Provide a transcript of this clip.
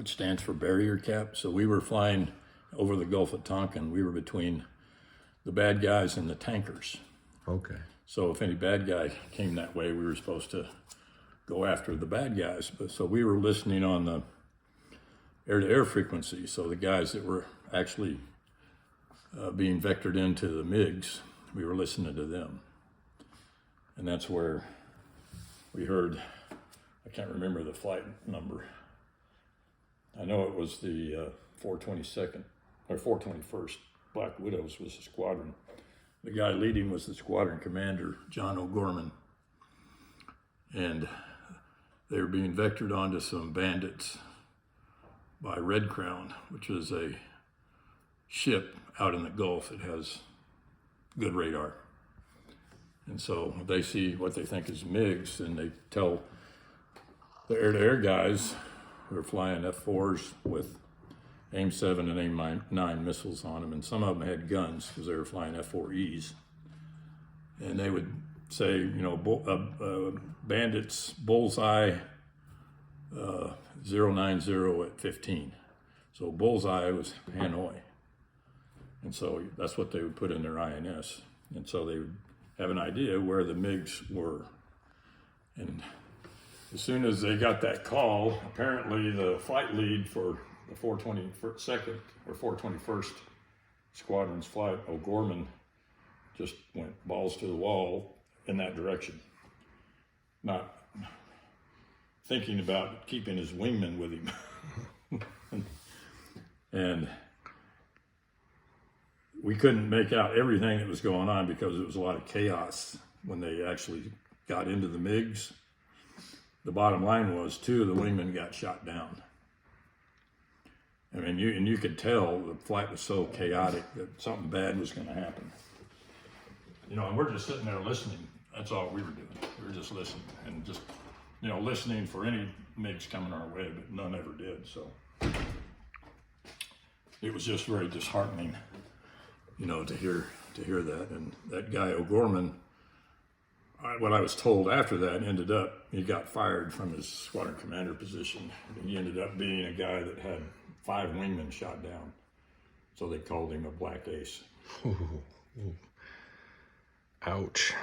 which stands for barrier cap. So we were flying over the Gulf of Tonkin. We were between the bad guys and the tankers. Okay. So if any bad guy came that way, we were supposed to go after the bad guys. But so we were listening on the air-to-air frequency. So the guys that were actually being vectored into the MiGs, we were listening to them. And that's where we heard, I can't remember the flight number. I know it was the 422nd or 421st. Black Widows was the squadron. The guy leading was the squadron commander, John O'Gorman. And they were being vectored onto some bandits by Red Crown, which is a ship out in the Gulf. It has good radar. And so they see what they think is MiGs, and they tell the air-to-air guys who are flying F-4s with AIM-7 and AIM-9 missiles on them, and some of them had guns because they were flying F-4Es. And they would say, you know, bandits bullseye 090 at 15. So bullseye was Hanoi. And so that's what they would put in their INS. And so they would have an idea where the MiGs were. And as soon as they got that call, apparently the flight lead for the 422nd or 421st Squadron's flight, O'Gorman, just went balls to the wall in that direction. Not thinking about keeping his wingman with him. And we couldn't make out everything that was going on because it was a lot of chaos when they actually got into the MiGs. The bottom line was 2 of the wingmen got shot down. I mean, you could tell the flight was so chaotic that something bad was going to happen. You know, and we're just sitting there listening. That's all we were doing. We were just listening and just, you know, listening for any MiGs coming our way, but none ever did. So it was just very disheartening, you know, to hear that. And that guy O'Gorman, what I was told after that, ended up, he got fired from his squadron commander position. And he ended up being a guy that had 5 wingmen shot down. So they called him a black ace. Ouch.